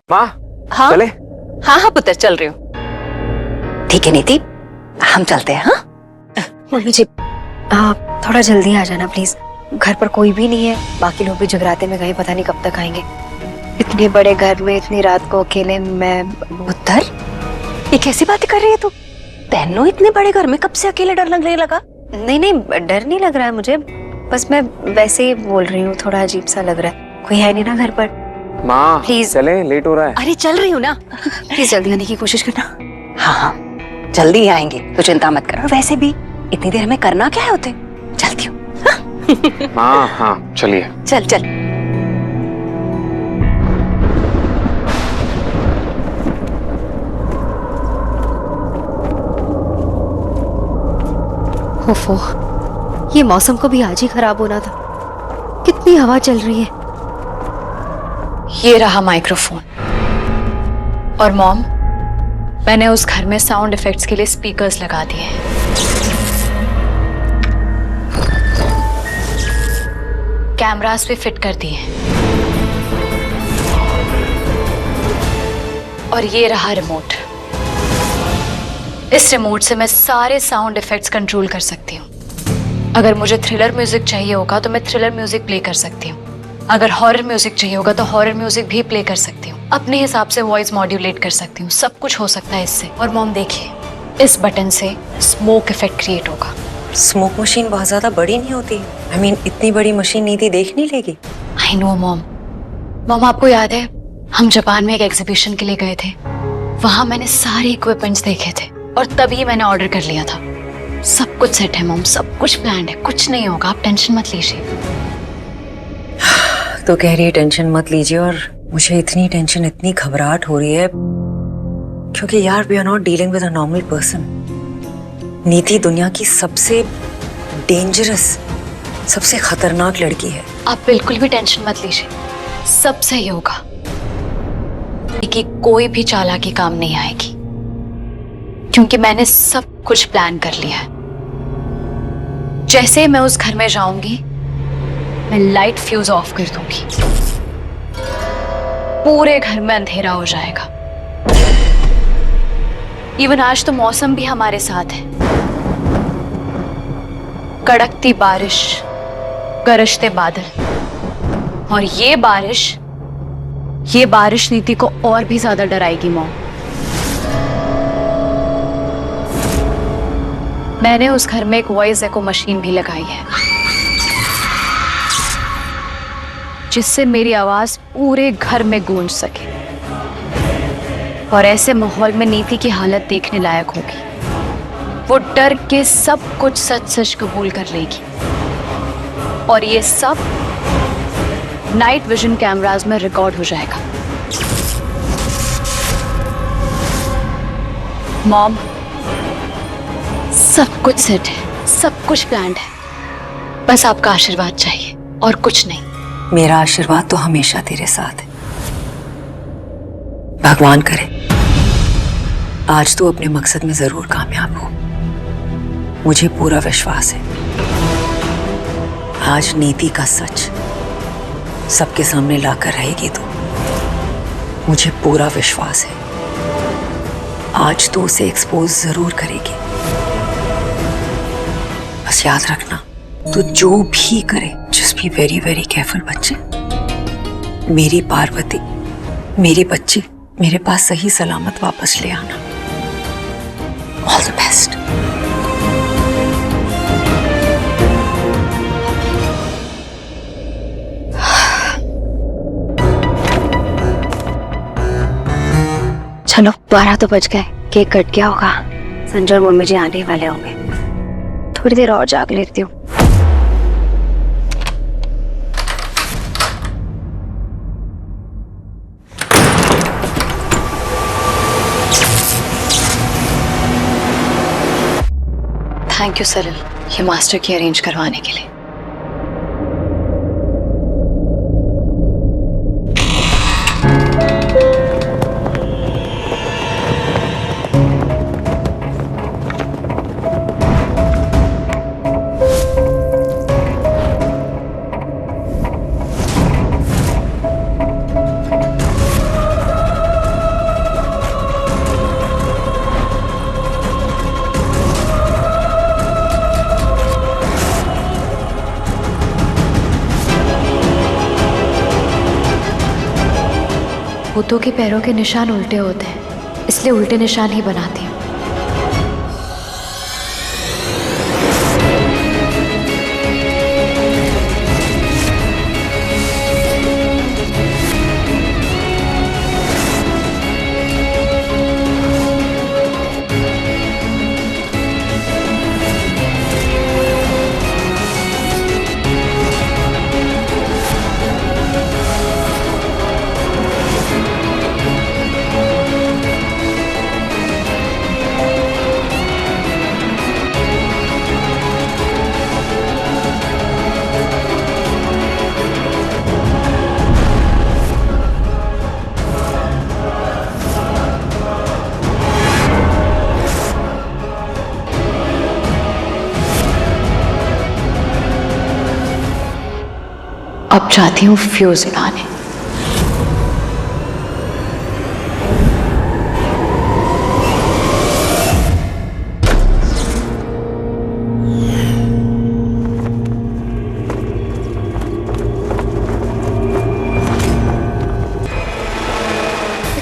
माँ हाँ चले? हाँ हाँ पुत्र, चल रही हूँ। ठीक है नीति, हम चलते हैं। हाँ मम्मी जी, आप थोड़ा जल्दी आ जाना प्लीज। घर पर कोई भी नहीं है, बाकी लोग भी जगराते में गए, पता नहीं कब तक आएंगे। इतने बड़े घर में इतनी रात को अकेले मैं। उत्तर, ये कैसी बातें कर रही है तू? तेनू इतने बड़े घर में कब से अकेले डर लगने लगा? नहीं नहीं, डर नहीं लग रहा है मुझे, बस मैं वैसे ही बोल रही हूँ, थोड़ा अजीब सा लग रहा है। कोई है नहीं ना घर पर? माँ Please. चले, लेट हो रहा है। अरे चल रही हूँ ना। प्लीज जल्दी आने की कोशिश करना। हाँ हाँ जल्दी आएंगे, तो चिंता मत कर। वैसे भी इतनी देर में करना क्या है होते। चलती हूँ। हाँ हाँ चलिए। चल चल। ओफो, ये मौसम को भी आज ही खराब होना था। कितनी हवा चल रही है। ये रहा माइक्रोफोन। और मॉम, मैंने उस घर में साउंड इफेक्ट्स के लिए स्पीकर्स लगा दिए हैं। कैमरास भी फिट कर दिए हैं। और ये रहा रिमोट। इस रिमोट से मैं सारे साउंड इफेक्ट्स कंट्रोल कर सकती हूँ। अगर मुझे थ्रिलर म्यूजिक चाहिए होगा तो मैं थ्रिलर म्यूजिक प्ले कर सकती हूँ। अगर हॉरर म्यूजिक चाहिए होगा तो हॉरर म्यूजिक भी प्ले कर सकती हूँ। अपने हिसाब से वॉइस मॉड्यूलेट कर सकती हूँ। सब कुछ हो सकता है इससे। और मॉम देखिए, इस बटन से स्मोक इफेक्ट क्रिएट होगा। स्मोक मशीन बहुत ज्यादा बड़ी नहीं होती। I mean, इतनी बड़ी मशीन नीति देख नहीं लेगी। I know mom. मॉम आपको याद है, हम जापान में एक एग्जीबिशन के लिए गए थे। वहां मैंने सारे इक्विपमेंट्स देखे थे और तभी मैंने ऑर्डर कर लिया था। सब कुछ सेट है मॉम, सब कुछ प्लान्ड है, कुछ नहीं होगा, आप टेंशन मत लीजिए। तो कह रही है टेंशन मत लीजिए, और मुझे इतनी टेंशन, इतनी घबराहट हो रही है क्योंकि यार we are not dealing with a normal person. नीति दुनिया की सबसे डेंजरस, सबसे खतरनाक लड़की है। आप बिल्कुल भी टेंशन मत लीजिए, सब सही होगा। कि कोई भी चालाकी काम नहीं आएगी क्योंकि मैंने सब कुछ प्लान कर लिया है। जैसे मैं उस घर में जाऊंगी, मैं लाइट फ्यूज ऑफ कर दूंगी। पूरे घर में अंधेरा हो जाएगा। इवन आज तो मौसम भी हमारे साथ है। कड़कती बारिश, गरजते बादल। और ये बारिश नीति को और भी ज्यादा डराएगी मॉम। मैंने उस घर में एक वॉइस एको मशीन भी लगाई है जिससे मेरी आवाज पूरे घर में गूंज सके। और ऐसे माहौल में नीति की हालत देखने लायक होगी। वो डर के सब कुछ सच सच कबूल कर लेगी। और ये सब नाइट विजन कैमरास में रिकॉर्ड हो जाएगा। मॉम, सब कुछ सेट है, सब कुछ प्लान्ड है। बस आपका आशीर्वाद चाहिए और कुछ नहीं। मेरा आशीर्वाद तो हमेशा तेरे साथ है। भगवान करे आज तू अपने मकसद में जरूर कामयाब हो। मुझे पूरा विश्वास है आज नीति का सच सबके सामने लाकर रहेगी तू। मुझे पूरा विश्वास है आज तू उसे एक्सपोज जरूर करेगी। बस याद रखना, तू जो भी करे just be very very careful बच्चे। मेरी पार्वती, मेरी बच्ची मेरे पास सही सलामत वापस ले आना। All the best. चलो 12 तो बज गए, केक कट गया होगा। संजय और मम्मी जी आने वाले होंगे। थोड़ी देर और जाग लेती हूँ। थैंक यू सरिल, ये मास्टर की अरेंज करवाने के लिए। भूतों के पैरों के निशान उल्टे होते हैं, इसलिए उल्टे निशान ही बनाती हूँ। अब जाती हूँ फ्यूज लगाने।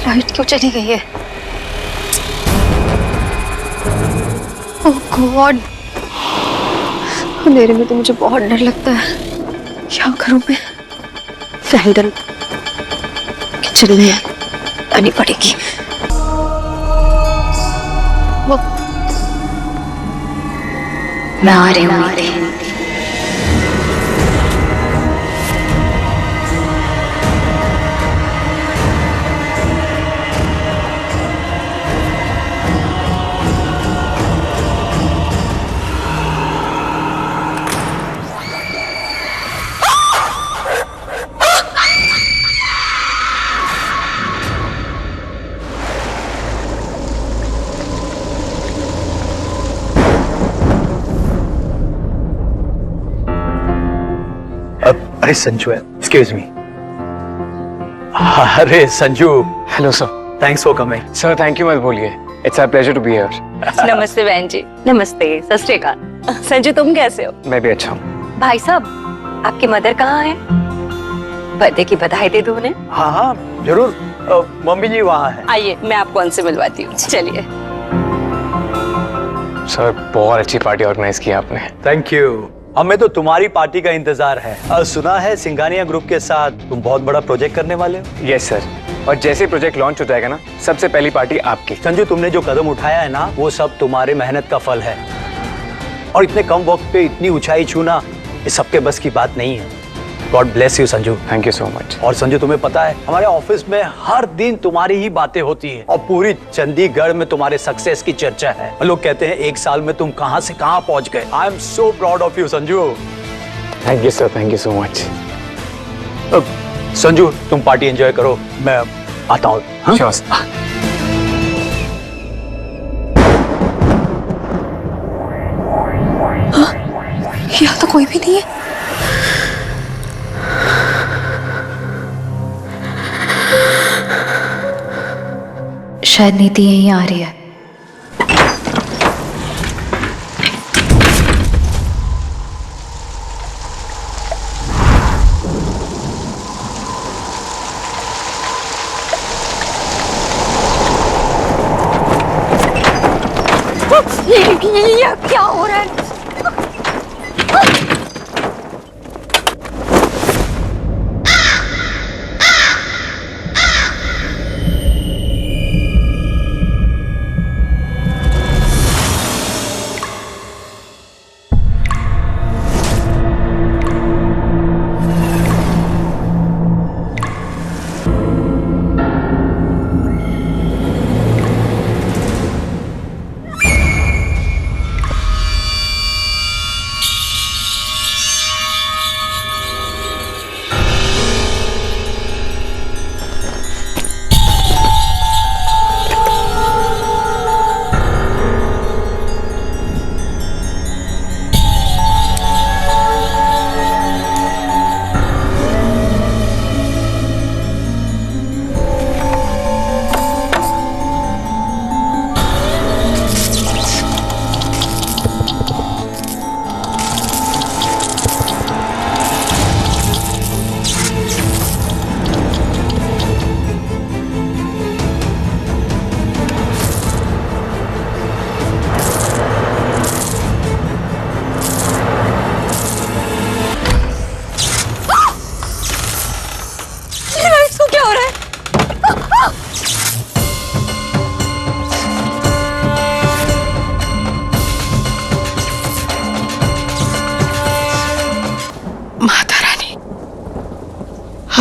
लाइट क्यों चली गई है? ओह गॉड, अंधेरे में तो मुझे बहुत डर लगता है। क्या करूं मैं? सैंडल किचन में आनी पड़ेगी। वो मैं आ रही हूँ। अरे संजू है, एक्सक्यूज मी। अरे Sanju, hello sir. Thanks for coming. Sir thank you मत बोलिए, it's a pleasure to be here. नमस्ते बहन जी। नमस्ते, सत श्री अकाल। संजू तुम कैसे हो? मैं भी अच्छा हूँ। भाई साहब, आपकी मदर कहाँ है? बर्थडे की बधाई दे दो उन्हें। हाँ हाँ जरूर, मम्मी जी वहाँ है। आइए मैं आपको उनसे मिलवाती हूँ, चलिए। सर बहुत अच्छी पार्टी ऑर्गेनाइज की आपने। Thank you. हमें तो तुम्हारी पार्टी का इंतजार है। सुना है सिंघानिया ग्रुप के साथ तुम बहुत बड़ा प्रोजेक्ट करने वाले हो। यस सर, और जैसे प्रोजेक्ट लॉन्च हो जाएगा ना, सबसे पहली पार्टी आपकी। संजू, तुमने जो कदम उठाया है ना, वो सब तुम्हारे मेहनत का फल है। और इतने कम वक्त पे इतनी ऊंचाई छूना, ये सबके बस की बात नहीं है। God bless you Sanju. Thank you so much. और संजू, तुम्हें पता है हमारे ऑफिस में हर दिन तुम्हारी ही बातें होती है और पूरी चंडीगढ़ में तुम्हारे सक्सेस की चर्चा है। लोग कहते हैं एक साल में तुम कहां से कहां पहुंच गए। I am so proud of you Sanju. Thank you sir, thank you so much. Sanju तुम पार्टी एंजॉय करो, मैं आता हूँ। हाँ? Sure sir. यहाँ तो कोई भी नहीं है। शायद नीति यहीं आ रही है। ये क्या हो रहा है?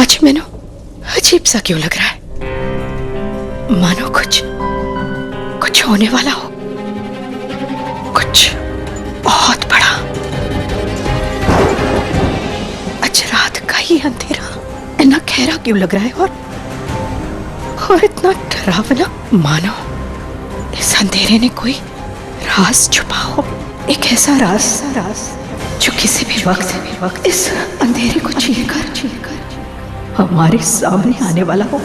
आज मैंने अजीब सा क्यों लग रहा है, मानो कुछ होने वाला हो, कुछ बहुत बड़ा। आज रात का ही अंधेरा इतना गहरा क्यों लग रहा है और इतना डरावना, मानो इस अंधेरे ने कोई राज छुपा हो, एक ऐसा राज जो किसी भी वक्त इस अंधेरे को चीरकर हमारे सामने आने वाला हो।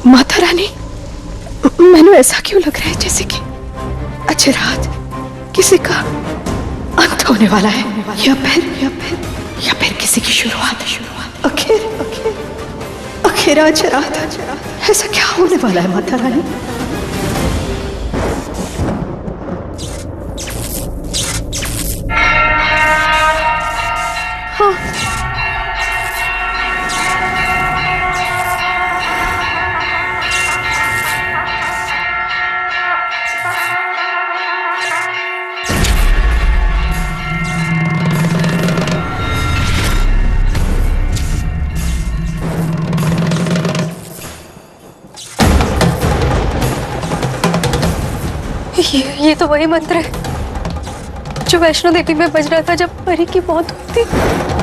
माता रानी, मैंने ऐसा क्यों लग रहा है जैसे कि आज रात किसी का अंत होने वाला है, या फिर किसी की शुरुआत। आखिर आज रात ऐसा क्या होने वाला है माता रानी? ये तो वही मंत्र है जो वैष्णो देवी में बज रहा था जब परी की मौत हुई थी।